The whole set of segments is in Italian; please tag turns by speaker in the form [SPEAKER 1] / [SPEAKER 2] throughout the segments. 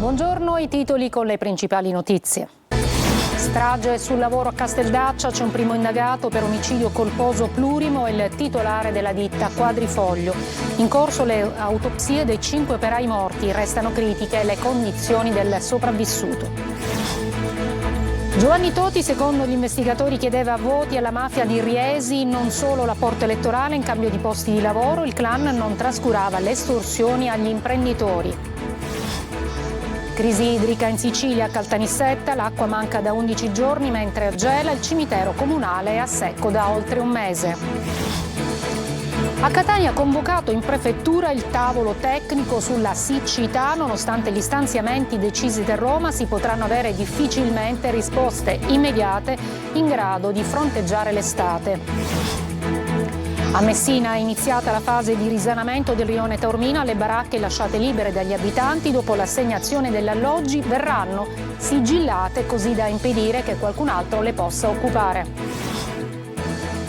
[SPEAKER 1] Buongiorno, i titoli con le principali notizie. Strage sul lavoro a Casteldaccia, c'è un primo indagato per omicidio colposo plurimo e il titolare della ditta Quadrifoglio. In corso le autopsie dei 5 operai morti, restano critiche le condizioni del sopravvissuto. Giovanni Toti, secondo gli investigatori, chiedeva voti alla mafia di Riesi, non solo l'apporto elettorale in cambio di posti di lavoro, il clan non trascurava le estorsioni agli imprenditori. Crisi idrica in Sicilia, a Caltanissetta, l'acqua manca da 11 giorni mentre gela il cimitero comunale è a secco da oltre un mese. A Catania convocato in prefettura il tavolo tecnico sulla siccità, nonostante gli stanziamenti decisi da Roma si potranno avere difficilmente risposte immediate in grado di fronteggiare l'estate. A Messina è iniziata la fase di risanamento del rione Taormina, le baracche lasciate libere dagli abitanti dopo l'assegnazione degli alloggi verranno sigillate così da impedire che qualcun altro le possa occupare.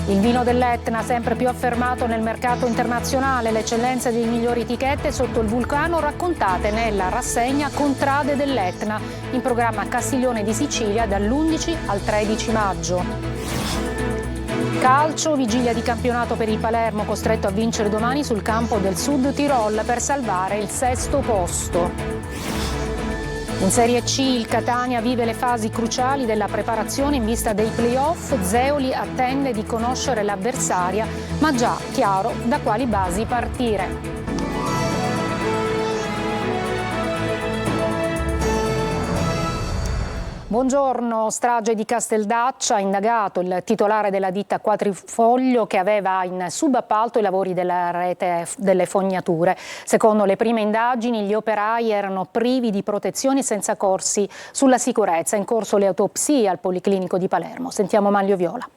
[SPEAKER 1] Il vino dell'Etna sempre più affermato nel mercato internazionale, le eccellenze delle migliori etichette sotto il vulcano raccontate nella rassegna Contrade dell'Etna, in programma a Castiglione di Sicilia dall'11 al 13 maggio. Calcio, vigilia di campionato per il Palermo, costretto a vincere domani sul campo del Sud Tirol per salvare il 6° posto. In Serie C il Catania vive le fasi cruciali della preparazione in vista dei play-off. Zeoli attende di conoscere l'avversaria, ma già chiaro da quali basi partire. Buongiorno, strage di Casteldaccia, indagato il titolare della ditta Quadrifoglio che aveva in subappalto i lavori della rete delle fognature. Secondo le prime indagini gli operai erano privi di protezioni senza corsi sulla sicurezza. In corso le autopsie al Policlinico di Palermo. Sentiamo Manlio Viola.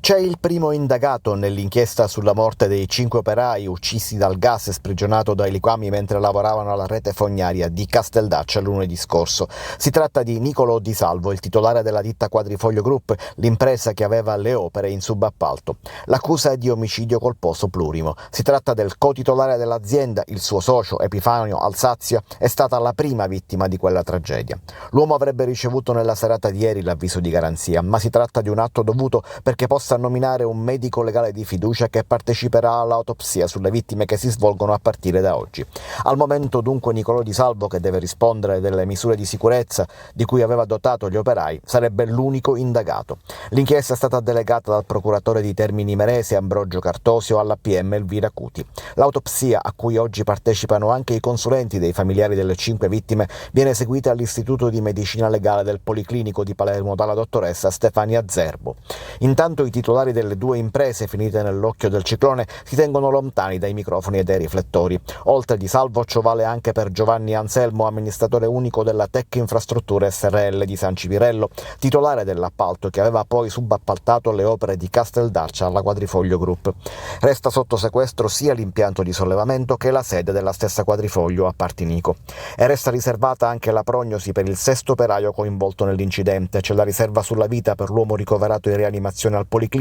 [SPEAKER 2] C'è il primo indagato nell'inchiesta sulla morte dei 5 operai uccisi dal gas sprigionato dai liquami mentre lavoravano alla rete fognaria di Casteldaccia lunedì scorso. Si tratta di Nicolò Di Salvo, il titolare della ditta Quadrifoglio Group, l'impresa che aveva le opere in subappalto. L'accusa è di omicidio colposo plurimo. Si tratta del co-titolare dell'azienda, il suo socio Epifanio Alsazio è stata la prima vittima di quella tragedia. L'uomo avrebbe ricevuto nella serata di ieri l'avviso di garanzia, ma si tratta di un atto dovuto perché possa nominare un medico legale di fiducia che parteciperà all'autopsia sulle vittime che si svolgono a partire da oggi. Al momento dunque Nicolò Di Salvo, che deve rispondere delle misure di sicurezza di cui aveva dotato gli operai, sarebbe l'unico indagato. L'inchiesta è stata delegata dal procuratore di Termini Imerese Ambrogio Cartosio alla PM Elvira Cuti. L'autopsia, a cui oggi partecipano anche i consulenti dei familiari delle 5 vittime, viene eseguita all'Istituto di Medicina Legale del Policlinico di Palermo dalla dottoressa Stefania Zerbo. Intanto i titolari delle 2 imprese finite nell'occhio del ciclone si tengono lontani dai microfoni e dai riflettori. Oltre Di Salvo, ciò vale anche per Giovanni Anselmo, amministratore unico della Tech Infrastrutture SRL di San Civirello, titolare dell'appalto che aveva poi subappaltato le opere di Casteldaccia alla Quadrifoglio Group. Resta sotto sequestro sia l'impianto di sollevamento che la sede della stessa Quadrifoglio a Partinico. E resta riservata anche la prognosi per il 6° operaio coinvolto nell'incidente. C'è la riserva sulla vita per l'uomo ricoverato in rianimazione al Policlinico,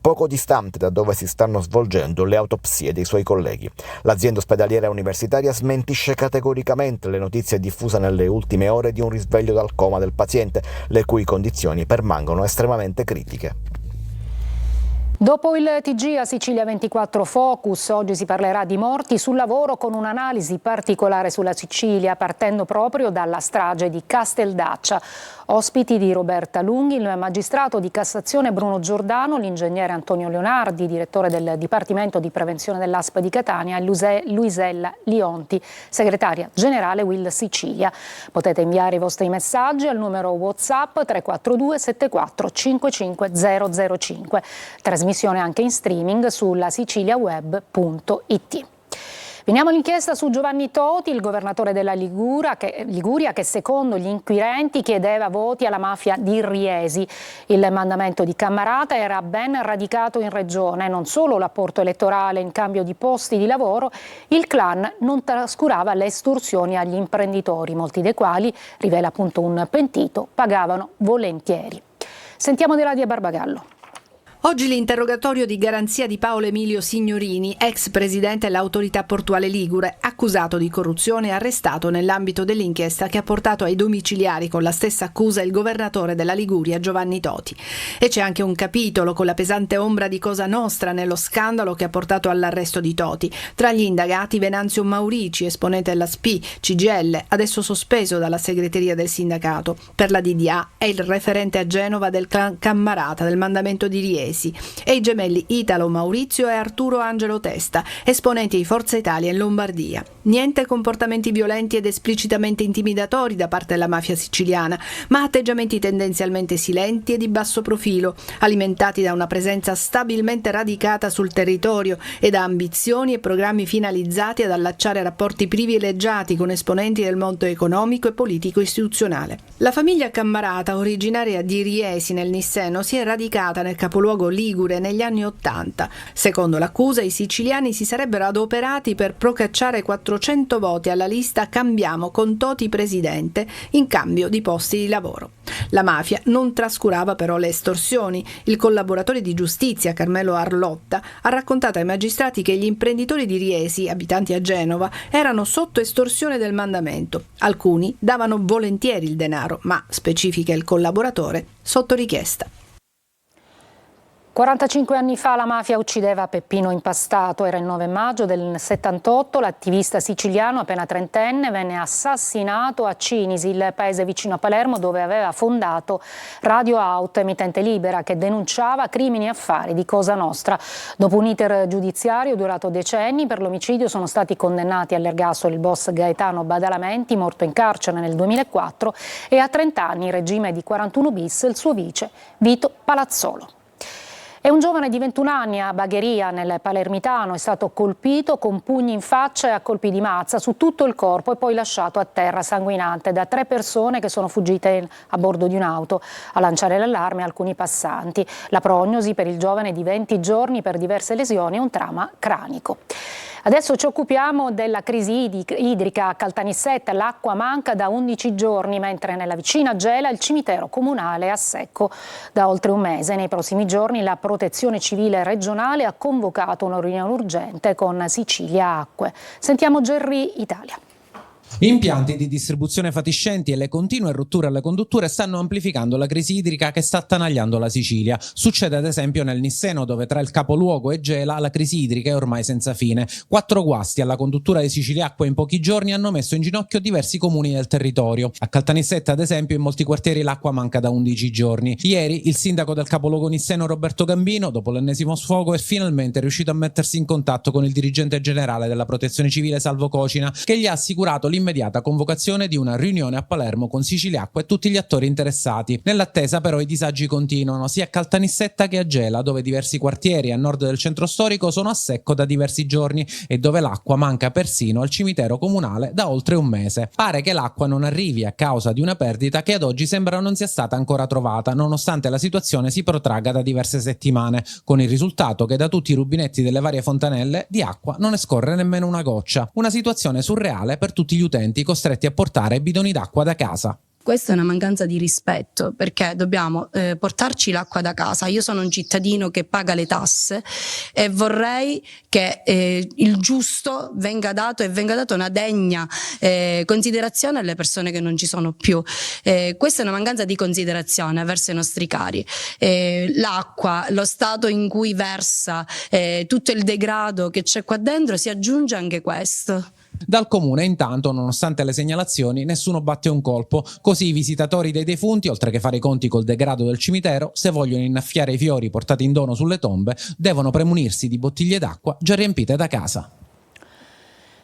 [SPEAKER 2] poco distante da dove si stanno svolgendo le autopsie dei suoi colleghi. L'azienda ospedaliera universitaria smentisce categoricamente le notizie diffuse nelle ultime ore di un risveglio dal coma del paziente, le cui condizioni permangono estremamente critiche.
[SPEAKER 1] Dopo il TG a Sicilia 24 Focus, oggi si parlerà di morti sul lavoro con un'analisi particolare sulla Sicilia, partendo proprio dalla strage di Casteldaccia. Ospiti di Roberta Lunghi, il magistrato di Cassazione Bruno Giordano, l'ingegnere Antonio Leonardi, direttore del Dipartimento di Prevenzione dell'ASP di Catania, e Luisella Lionti, segretaria generale Will Sicilia. Potete inviare i vostri messaggi al numero WhatsApp 342 74 55 005. Trasmissione anche in streaming sulla siciliaweb.it. Veniamo all'inchiesta su Giovanni Toti, il governatore della Liguria, che secondo gli inquirenti chiedeva voti alla mafia di Riesi. Il mandamento di Cammarata era ben radicato in regione, non solo l'apporto elettorale in cambio di posti di lavoro, il clan non trascurava le estorsioni agli imprenditori, molti dei quali, rivela appunto un pentito, pagavano volentieri. Sentiamo di Ladia Barbagallo.
[SPEAKER 3] Oggi l'interrogatorio di garanzia di Paolo Emilio Signorini, ex presidente dell'autorità portuale ligure, accusato di corruzione e arrestato nell'ambito dell'inchiesta che ha portato ai domiciliari con la stessa accusa il governatore della Liguria Giovanni Toti. E c'è anche un capitolo con la pesante ombra di Cosa Nostra nello scandalo che ha portato all'arresto di Toti. Tra gli indagati Venanzio Maurici, esponente della SPI, CGIL, adesso sospeso dalla segreteria del sindacato. Per la DDA è il referente a Genova del Cammarata, del mandamento di Riesi, e i gemelli Italo Maurizio e Arturo Angelo Testa, esponenti di Forza Italia in Lombardia. Niente comportamenti violenti ed esplicitamente intimidatori da parte della mafia siciliana, ma atteggiamenti tendenzialmente silenti e di basso profilo, alimentati da una presenza stabilmente radicata sul territorio e da ambizioni e programmi finalizzati ad allacciare rapporti privilegiati con esponenti del mondo economico e politico istituzionale. La famiglia Cammarata, originaria di Riesi nel Nisseno, si è radicata nel capoluogo ligure negli anni '80. Secondo l'accusa, i siciliani si sarebbero adoperati per procacciare 400 voti alla lista Cambiamo con Toti presidente in cambio di posti di lavoro. La mafia non trascurava però le estorsioni. Il collaboratore di giustizia Carmelo Arlotta ha raccontato ai magistrati che gli imprenditori di Riesi, abitanti a Genova, erano sotto estorsione del mandamento. Alcuni davano volentieri il denaro, ma, specifica il collaboratore, sotto richiesta.
[SPEAKER 1] 45 anni fa la mafia uccideva Peppino Impastato. Era il 9 maggio del 78, l'attivista siciliano appena trentenne venne assassinato a Cinisi, il paese vicino a Palermo dove aveva fondato Radio Out, emittente libera che denunciava crimini e affari di Cosa Nostra. Dopo un iter giudiziario durato decenni, per l'omicidio sono stati condannati all'ergastolo il boss Gaetano Badalamenti, morto in carcere nel 2004, e a 30 anni in regime di 41 bis il suo vice Vito Palazzolo. E un giovane di 21 anni a Bagheria, nel Palermitano, è stato colpito con pugni in faccia e a colpi di mazza su tutto il corpo e poi lasciato a terra sanguinante da 3 persone che sono fuggite a bordo di un'auto. A lanciare l'allarme alcuni passanti. La prognosi per il giovane di 20 giorni per diverse lesioni e un trauma cranico. Adesso ci occupiamo della crisi idrica a Caltanissetta. L'acqua manca da 11 giorni, mentre nella vicina Gela il cimitero comunale è a secco da oltre un mese. Nei prossimi giorni la Protezione Civile regionale ha convocato una riunione urgente con Sicilia Acque. Sentiamo Gerry Italia.
[SPEAKER 4] Impianti di distribuzione fatiscenti e le continue rotture alle condutture stanno amplificando la crisi idrica che sta attanagliando la Sicilia. Succede ad esempio nel Nisseno, dove tra il capoluogo e Gela la crisi idrica è ormai senza fine. 4 guasti alla conduttura di Sicilia Acque in pochi giorni hanno messo in ginocchio diversi comuni del territorio. A Caltanissetta, ad esempio, in molti quartieri l'acqua manca da 11 giorni. Ieri il sindaco del capoluogo Nisseno, Roberto Gambino, dopo l'ennesimo sfogo, è finalmente riuscito a mettersi in contatto con il dirigente generale della Protezione Civile, Salvo Cocina, che gli ha assicurato l'immediata convocazione di una riunione a Palermo con Sicilia Acque e tutti gli attori interessati. Nell'attesa però i disagi continuano, sia a Caltanissetta che a Gela, dove diversi quartieri a nord del centro storico sono a secco da diversi giorni e dove l'acqua manca persino al cimitero comunale da oltre un mese. Pare che l'acqua non arrivi a causa di una perdita che ad oggi sembra non sia stata ancora trovata, nonostante la situazione si protragga da diverse settimane, con il risultato che da tutti i rubinetti delle varie fontanelle di acqua non ne scorre nemmeno una goccia. Una situazione surreale per tutti gli utenti costretti a portare bidoni d'acqua da casa.
[SPEAKER 5] Questa è una mancanza di rispetto, perché dobbiamo portarci l'acqua da casa. Io sono un cittadino che paga le tasse e vorrei che il giusto venga dato e venga data una degna considerazione alle persone che non ci sono più. Questa è una mancanza di considerazione verso i nostri cari. L'acqua, lo stato in cui versa, tutto il degrado che c'è qua dentro, si aggiunge anche questo.
[SPEAKER 4] Dal comune intanto, nonostante le segnalazioni, nessuno batte un colpo, così i visitatori dei defunti, oltre che fare i conti col degrado del cimitero, se vogliono innaffiare i fiori portati in dono sulle tombe, devono premunirsi di bottiglie d'acqua già riempite da casa.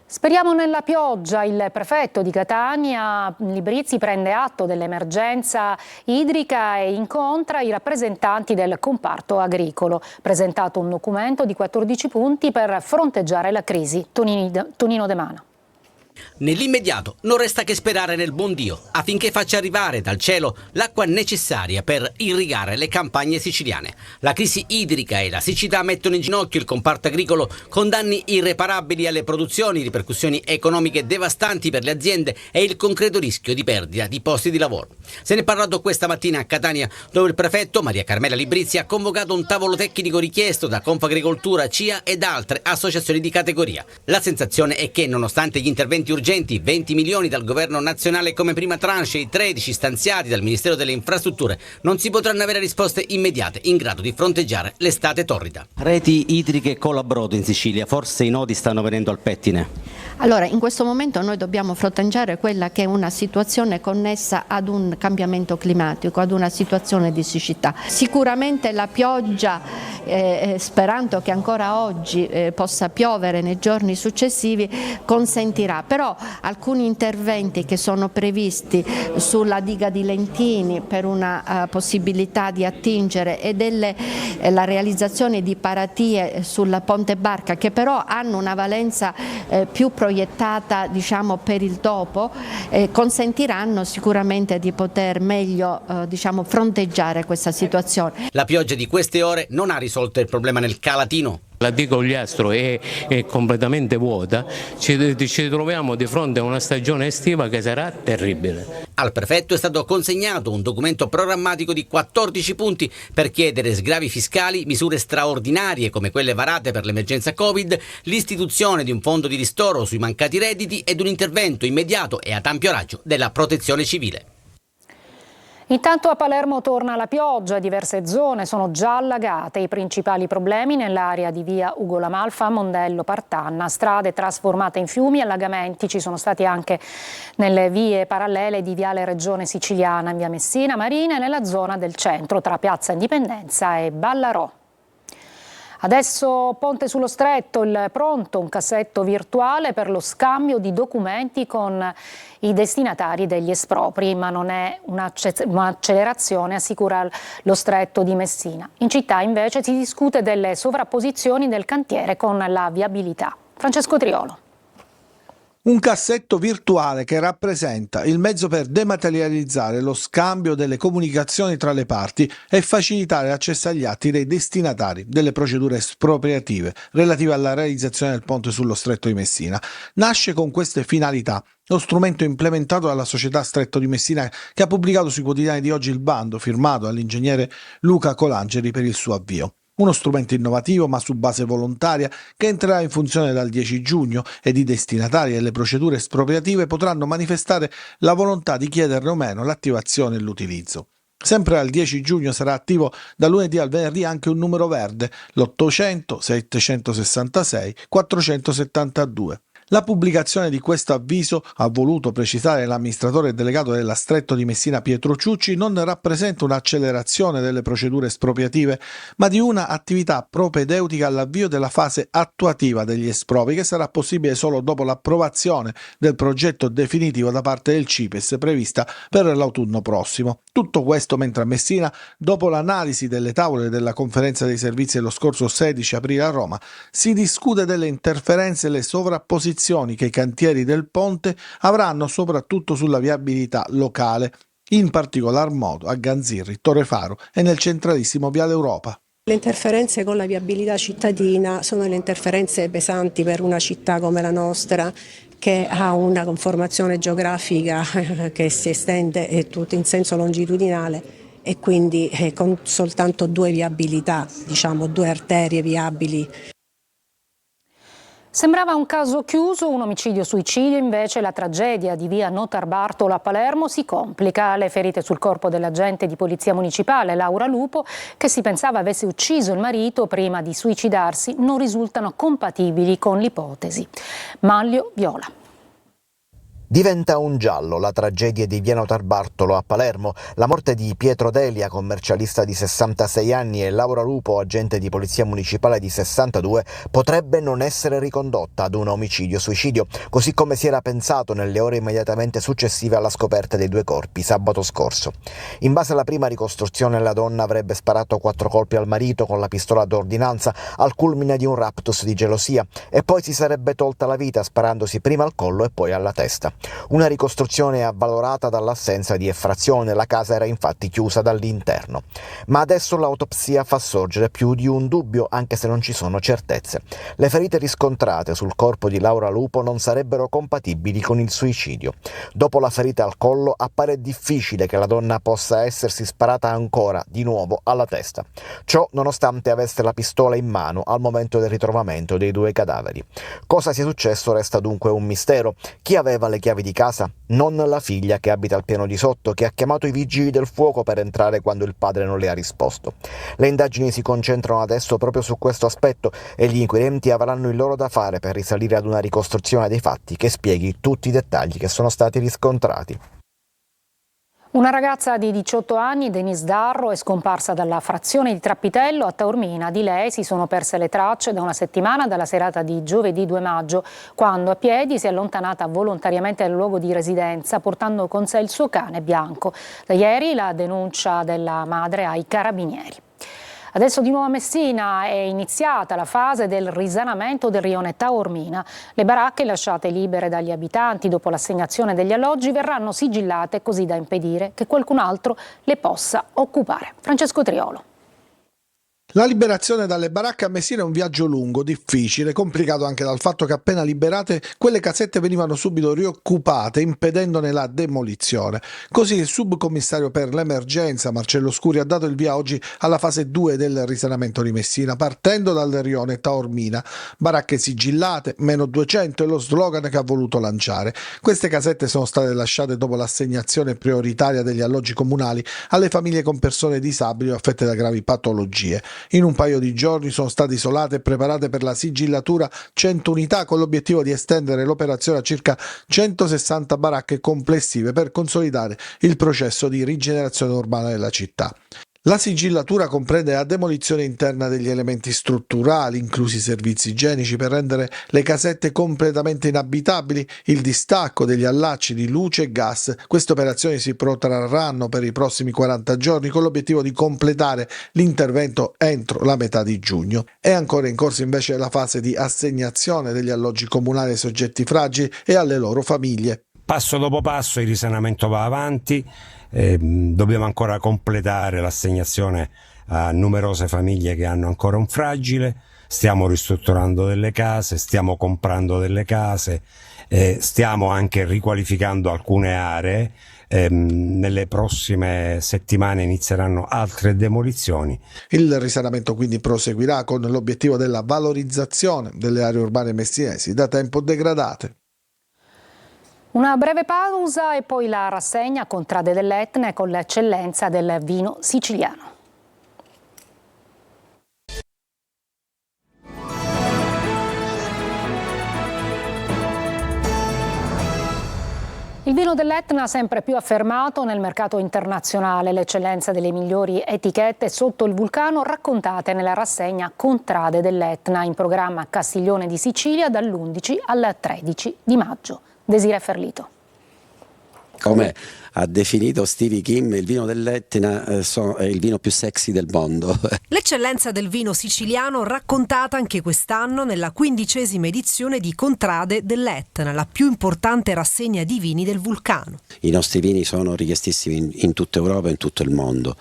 [SPEAKER 1] Speriamo nella pioggia. Il prefetto di Catania, Librizzi, prende atto dell'emergenza idrica e incontra i rappresentanti del comparto agricolo. Presentato un documento di 14 punti per fronteggiare la crisi. Tonino De Mano.
[SPEAKER 6] Nell'immediato non resta che sperare nel buon Dio affinché faccia arrivare dal cielo l'acqua necessaria per irrigare le campagne siciliane. La crisi idrica e la siccità mettono in ginocchio il comparto agricolo con danni irreparabili alle produzioni, ripercussioni economiche devastanti per le aziende e il concreto rischio di perdita di posti di lavoro. Se ne è parlato questa mattina a Catania, dove il prefetto Maria Carmela Librizzi ha convocato un tavolo tecnico richiesto da Confagricoltura, CIA ed altre associazioni di categoria. La sensazione è che, nonostante gli interventi urgenti, 20 milioni dal governo nazionale come prima tranche e i 13 stanziati dal Ministero delle Infrastrutture, non si potranno avere risposte immediate in grado di fronteggiare l'estate torrida.
[SPEAKER 7] Reti idriche colabrodo in Sicilia, forse i nodi stanno venendo al pettine.
[SPEAKER 8] Allora, in questo momento noi dobbiamo fronteggiare quella che è una situazione connessa ad un cambiamento climatico, ad una situazione di siccità. Sicuramente la pioggia, sperando che ancora oggi possa piovere nei giorni successivi, consentirà, però alcuni interventi che sono previsti sulla diga di Lentini per una possibilità di attingere e la realizzazione di paratie sul Ponte Barca, che però hanno una valenza più proiettata, diciamo, per il dopo, consentiranno sicuramente di poter meglio fronteggiare questa situazione.
[SPEAKER 6] La pioggia di queste ore non ha risolto il problema nel Calatino.
[SPEAKER 9] La diga Ogliastro è completamente vuota, ci troviamo di fronte a una stagione estiva che sarà terribile.
[SPEAKER 6] Al prefetto è stato consegnato un documento programmatico di 14 punti per chiedere sgravi fiscali, misure straordinarie come quelle varate per l'emergenza Covid, l'istituzione di un fondo di ristoro sui mancati redditi ed un intervento immediato e ad ampio raggio della Protezione Civile.
[SPEAKER 1] Intanto a Palermo torna la pioggia, diverse zone sono già allagate, i principali problemi nell'area di via Ugo La Malfa, Mondello, Partanna, strade trasformate in fiumi, allagamenti ci sono stati anche nelle vie parallele di viale Regione Siciliana in via Messina Marina e nella zona del centro tra Piazza Indipendenza e Ballarò. Adesso Ponte sullo Stretto, il pronto, un cassetto virtuale per lo scambio di documenti con i destinatari degli espropri, ma non è un'accelerazione, assicura lo Stretto di Messina. In città invece si discute delle sovrapposizioni del cantiere con la viabilità. Francesco Triolo.
[SPEAKER 10] Un cassetto virtuale che rappresenta il mezzo per dematerializzare lo scambio delle comunicazioni tra le parti e facilitare l'accesso agli atti dei destinatari delle procedure espropriative relative alla realizzazione del ponte sullo Stretto di Messina. Nasce con queste finalità lo strumento implementato dalla società Stretto di Messina, che ha pubblicato sui quotidiani di oggi il bando firmato dall'ingegnere Luca Colangeli per il suo avvio. Uno strumento innovativo ma su base volontaria che entrerà in funzione dal 10 giugno ed i destinatari delle procedure espropriative potranno manifestare la volontà di chiederne o meno l'attivazione e l'utilizzo. Sempre dal 10 giugno sarà attivo da lunedì al venerdì anche un numero verde, l'800 766 472. La pubblicazione di questo avviso, ha voluto precisare l'amministratore delegato della Stretto di Messina Pietro Ciucci, non rappresenta un'accelerazione delle procedure espropriative, ma di una attività propedeutica all'avvio della fase attuativa degli espropri, che sarà possibile solo dopo l'approvazione del progetto definitivo da parte del CIPES prevista per l'autunno prossimo. Tutto questo mentre a Messina, dopo l'analisi delle tavole della conferenza dei servizi dello scorso 16 aprile a Roma, si discute delle interferenze e le sovrapposizioni che i cantieri del ponte avranno soprattutto sulla viabilità locale, in particolar modo a Ganzirri, Torrefaro e nel centralissimo Viale Europa.
[SPEAKER 11] Le interferenze con la viabilità cittadina sono le interferenze pesanti per una città come la nostra, che ha una conformazione geografica che si estende tutto in senso longitudinale e quindi con soltanto due viabilità, due arterie viabili.
[SPEAKER 1] Sembrava un caso chiuso, un omicidio-suicidio, invece la tragedia di via Notar Bartolo a Palermo si complica. Le ferite sul corpo dell'agente di polizia municipale Laura Lupo, che si pensava avesse ucciso il marito prima di suicidarsi, non risultano compatibili con l'ipotesi. Manlio Viola.
[SPEAKER 2] Diventa un giallo la tragedia di Via Notarbartolo a Palermo. La morte di Pietro Delia, commercialista di 66 anni, e Laura Lupo, agente di polizia municipale di 62, potrebbe non essere ricondotta ad un omicidio-suicidio, così come si era pensato nelle ore immediatamente successive alla scoperta dei due corpi sabato scorso. In base alla prima ricostruzione, la donna avrebbe sparato 4 colpi al marito con la pistola d'ordinanza al culmine di un raptus di gelosia e poi si sarebbe tolta la vita sparandosi prima al collo e poi alla testa. Una ricostruzione avvalorata dall'assenza di effrazione, la casa era infatti chiusa dall'interno. Ma adesso l'autopsia fa sorgere più di un dubbio, anche se non ci sono certezze. Le ferite riscontrate sul corpo di Laura Lupo non sarebbero compatibili con il suicidio. Dopo la ferita al collo appare difficile che la donna possa essersi sparata ancora, di nuovo, alla testa. Ciò nonostante avesse la pistola in mano al momento del ritrovamento dei due cadaveri. Cosa sia successo resta dunque un mistero. Chi aveva le chiavi di casa? Non la figlia, che abita al piano di sotto, che ha chiamato i vigili del fuoco per entrare quando il padre non le ha risposto. Le indagini si concentrano adesso proprio su questo aspetto e gli inquirenti avranno il loro da fare per risalire ad una ricostruzione dei fatti che spieghi tutti i dettagli che sono stati riscontrati.
[SPEAKER 1] Una ragazza di 18 anni, Denise Darro, è scomparsa dalla frazione di Trappitello a Taormina. Di lei si sono perse le tracce da una settimana, dalla serata di giovedì 2 maggio, quando a piedi si è allontanata volontariamente dal luogo di residenza, portando con sé il suo cane Bianco. Da ieri la denuncia della madre ai carabinieri. Adesso di nuovo a Messina è iniziata la fase del risanamento del rione Taormina. Le baracche lasciate libere dagli abitanti dopo l'assegnazione degli alloggi verranno sigillate così da impedire che qualcun altro le possa occupare. Francesco Triolo.
[SPEAKER 10] La liberazione dalle baracche a Messina è un viaggio lungo, difficile, complicato anche dal fatto che appena liberate quelle casette venivano subito rioccupate, impedendone la demolizione. Così il subcommissario per l'emergenza Marcello Scuri ha dato il via oggi alla fase 2 del risanamento di Messina, partendo dal rione Taormina. Baracche sigillate, meno 200 è lo slogan che ha voluto lanciare. Queste casette sono state lasciate dopo l'assegnazione prioritaria degli alloggi comunali alle famiglie con persone disabili o affette da gravi patologie. In un paio di giorni sono state isolate e preparate per la sigillatura 100 unità con l'obiettivo di estendere l'operazione a circa 160 baracche complessive per consolidare il processo di rigenerazione urbana della città. La sigillatura comprende la demolizione interna degli elementi strutturali, inclusi i servizi igienici, per rendere le casette completamente inabitabili, il distacco degli allacci di luce e gas. Queste operazioni si protrarranno per i prossimi 40 giorni con l'obiettivo di completare l'intervento entro la metà di giugno. È ancora in corso invece la fase di assegnazione degli alloggi comunali ai soggetti fragili e alle loro famiglie.
[SPEAKER 12] Passo dopo passo il risanamento va avanti, dobbiamo ancora completare l'assegnazione a numerose famiglie che hanno ancora un fragile, stiamo ristrutturando delle case, stiamo comprando delle case, stiamo anche riqualificando alcune aree, nelle prossime settimane inizieranno altre demolizioni.
[SPEAKER 10] Il risanamento quindi proseguirà con l'obiettivo della valorizzazione delle aree urbane messinesi da tempo degradate.
[SPEAKER 1] Una breve pausa e poi la rassegna Contrade dell'Etna con l'eccellenza del vino siciliano. Il vino dell'Etna sempre più affermato nel mercato internazionale, l'eccellenza delle migliori etichette sotto il vulcano raccontate nella rassegna Contrade dell'Etna, in programma a Castiglione di Sicilia dall'11 al 13 di maggio. Desiree Ferlito.
[SPEAKER 13] Come ha definito Stevie Kim, il vino dell'Etna è il vino più sexy del mondo.
[SPEAKER 14] L'eccellenza del vino siciliano raccontata anche quest'anno nella 15ª edizione di Contrade dell'Etna, la più importante rassegna di vini del vulcano.
[SPEAKER 13] I nostri vini sono richiestissimi in tutta Europa e in tutto il mondo.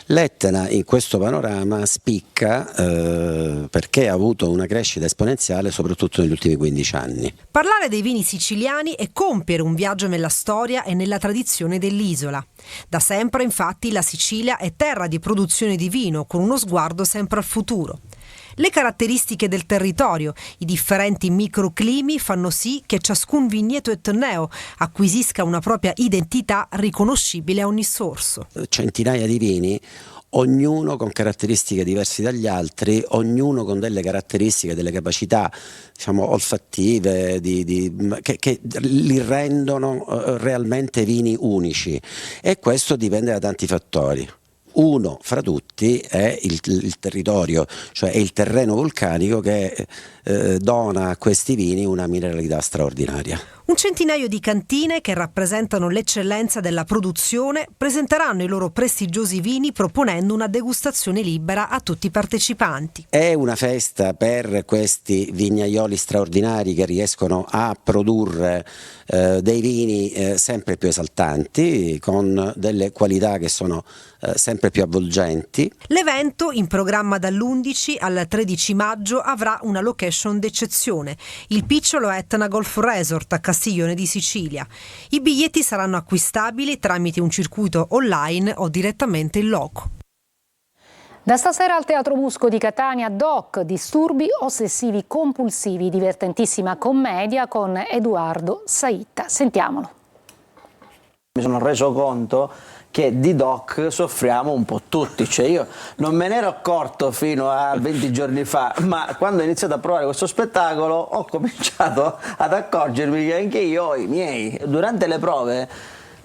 [SPEAKER 13] L'Etna in questo panorama spicca perché ha avuto una crescita esponenziale soprattutto negli ultimi 15 anni.
[SPEAKER 14] Parlare dei vini siciliani è compiere un viaggio nella storia e nella tradizione dell'isola. Da sempre, infatti, la Sicilia è terra di produzione di vino, con uno sguardo sempre al futuro. Le caratteristiche del territorio, i differenti microclimi fanno sì che ciascun vigneto etneo acquisisca una propria identità riconoscibile a ogni sorso.
[SPEAKER 13] Centinaia di vini, ognuno con caratteristiche diverse dagli altri, ognuno con delle caratteristiche, delle capacità, diciamo, olfattive che li rendono realmente vini unici, e questo dipende da tanti fattori. Uno fra tutti è il territorio, cioè è il terreno vulcanico che dona a questi vini una mineralità straordinaria.
[SPEAKER 14] Un centinaio di cantine che rappresentano l'eccellenza della produzione presenteranno i loro prestigiosi vini proponendo una degustazione libera a tutti i partecipanti.
[SPEAKER 13] È una festa per questi vignaioli straordinari che riescono a produrre dei vini sempre più esaltanti, con delle qualità che sono sempre più avvolgenti.
[SPEAKER 14] L'evento, in programma dall'11 al 13 maggio, avrà una location d'eccezione, il picciolo Etna Golf Resort a Castiglione di Sicilia. I biglietti saranno acquistabili tramite un circuito online o direttamente in loco.
[SPEAKER 1] Da stasera al Teatro Musco di Catania, Doc, disturbi ossessivi compulsivi, divertentissima commedia con Edoardo Saitta. Sentiamolo.
[SPEAKER 15] Mi sono reso conto che di Doc soffriamo un po' tutti, cioè io non me ne ero accorto fino a 20 giorni fa, ma quando ho iniziato a provare questo spettacolo ho cominciato ad accorgermi che anche io ho i miei. Durante le prove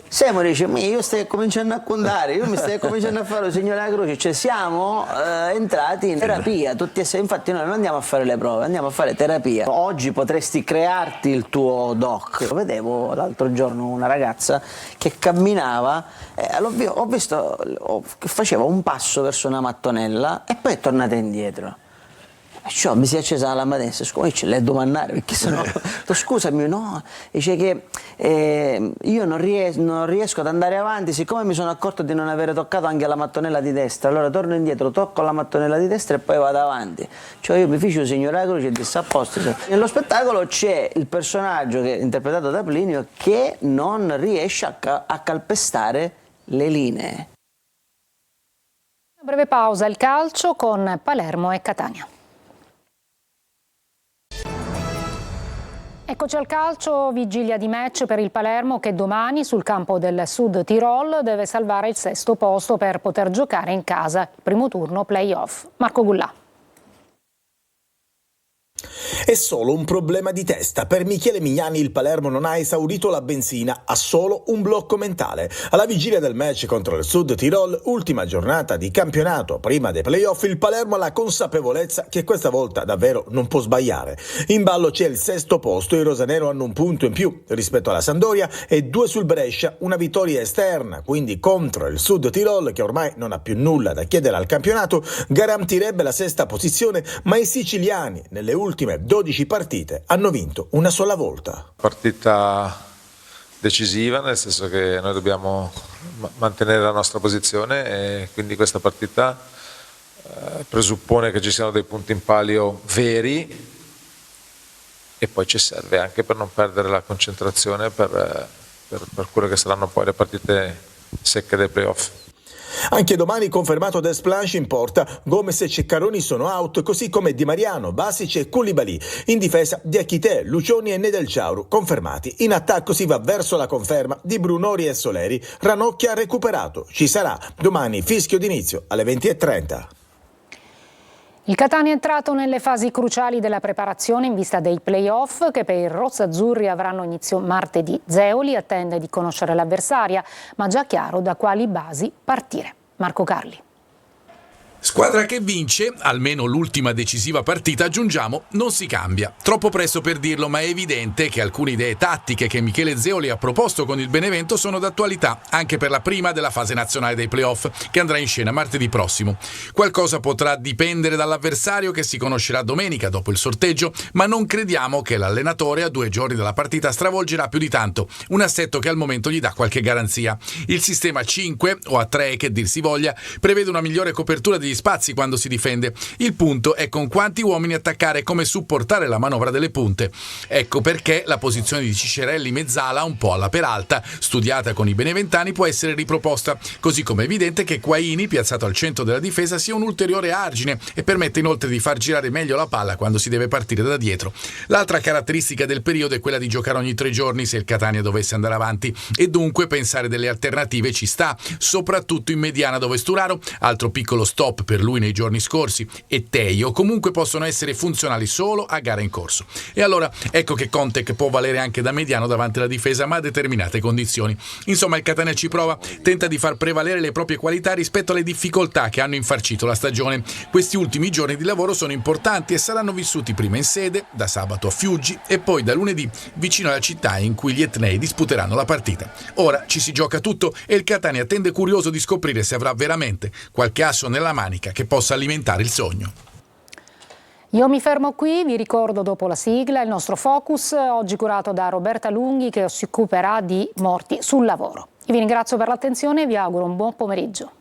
[SPEAKER 15] Semo dice, io stai cominciando a contare, io mi stai cominciando a fare il Signore della Croce, cioè siamo entrati in terapia, tutti e sei, infatti noi non andiamo a fare le prove, andiamo a fare terapia. Oggi potresti crearti il tuo doc. Vedevo l'altro giorno una ragazza che camminava, ho visto che faceva un passo verso una mattonella e poi è tornata indietro. Cioè, mi si è accesa la lampadina, ce l'hai domandare perché sennò scusami, no, dice che io non riesco ad andare avanti, siccome mi sono accorto di non avere toccato anche la mattonella di destra, allora torno indietro, tocco la mattonella di destra e poi vado avanti. Cioè io mi feci un Signore della Croce e disse a posto. Nello spettacolo c'è il personaggio che è interpretato da Plinio che non riesce a calpestare le linee.
[SPEAKER 1] Una breve pausa, il calcio con Palermo e Catania. Eccoci al calcio, vigilia di match per il Palermo che domani sul campo del Sud Tirol deve salvare il 6° posto per poter giocare in casa il primo turno play-off. Marco Gullà.
[SPEAKER 16] È solo un problema di testa. Per Michele Mignani il Palermo non ha esaurito la benzina, ha solo un blocco mentale. Alla vigilia del match contro il Sud Tirol, ultima giornata di campionato prima dei playoff, il Palermo ha la consapevolezza che questa volta davvero non può sbagliare. In ballo c'è il 6° posto, i rosanero hanno un punto in più rispetto alla Sampdoria e 2 sul Brescia, una vittoria esterna, quindi contro il Sud Tirol che ormai non ha più nulla da chiedere al campionato, garantirebbe la 6ª posizione, ma i siciliani nelle ultime 12 partite hanno vinto una sola volta.
[SPEAKER 17] Partita decisiva, nel senso che noi dobbiamo mantenere la nostra posizione e quindi questa partita presuppone che ci siano dei punti in palio veri e poi ci serve anche per non perdere la concentrazione per quelle che saranno poi le partite secche dei playoff.
[SPEAKER 16] Anche domani confermato Desplanche in porta, Gomez e Ceccaroni sono out, così come Di Mariano, Basic e Koulibaly. In difesa Diakité, Lucioni e Nedelciauru confermati. In attacco si va verso la conferma di Brunori e Soleri. Ranocchia recuperato. Ci sarà domani fischio d'inizio alle 20:30.
[SPEAKER 1] Il Catania è entrato nelle fasi cruciali della preparazione in vista dei play-off che per i rossazzurri avranno inizio martedì. Zeoli attende di conoscere l'avversaria, ma già chiaro da quali basi partire. Marco Carli.
[SPEAKER 18] Squadra che vince, almeno l'ultima decisiva partita, aggiungiamo, non si cambia. Troppo presto per dirlo, ma è evidente che alcune idee tattiche che Michele Zeoli ha proposto con il Benevento sono d'attualità, anche per la prima della fase nazionale dei playoff, che andrà in scena martedì prossimo. Qualcosa potrà dipendere dall'avversario che si conoscerà domenica dopo il sorteggio, ma non crediamo che l'allenatore a 2 giorni dalla partita stravolgerà più di tanto, un assetto che al momento gli dà qualche garanzia. Il sistema 5 o a 3, che dir si voglia, prevede una migliore copertura di degli spazi quando si difende. Il punto è con quanti uomini attaccare e come supportare la manovra delle punte. Ecco perché la posizione di Ciccarelli mezzala, un po' alla Peralta, studiata con i beneventani, può essere riproposta, così come è evidente che Quaini, piazzato al centro della difesa, sia un ulteriore argine e permette inoltre di far girare meglio la palla quando si deve partire da dietro. L'altra caratteristica del periodo è quella di giocare ogni 3 giorni se il Catania dovesse andare avanti, e dunque pensare delle alternative ci sta, soprattutto in mediana dove Sturaro, altro piccolo stop per lui nei giorni scorsi, e Teio comunque possono essere funzionali solo a gara in corso. E allora ecco che Contek può valere anche da mediano davanti alla difesa, ma a determinate condizioni. Insomma, il Catania ci prova, tenta di far prevalere le proprie qualità rispetto alle difficoltà che hanno infarcito la stagione. Questi ultimi giorni di lavoro sono importanti e saranno vissuti prima in sede, da sabato a Fiuggi, e poi da lunedì vicino alla città in cui gli etnei disputeranno la partita. Ora ci si gioca tutto e il Catania tende curioso di scoprire se avrà veramente qualche asso nella manica che possa alimentare il sogno.
[SPEAKER 1] Io mi fermo qui, vi ricordo dopo la sigla il nostro focus, oggi curato da Roberta Lunghi, che si occuperà di morti sul lavoro. Io vi ringrazio per l'attenzione e vi auguro un buon pomeriggio.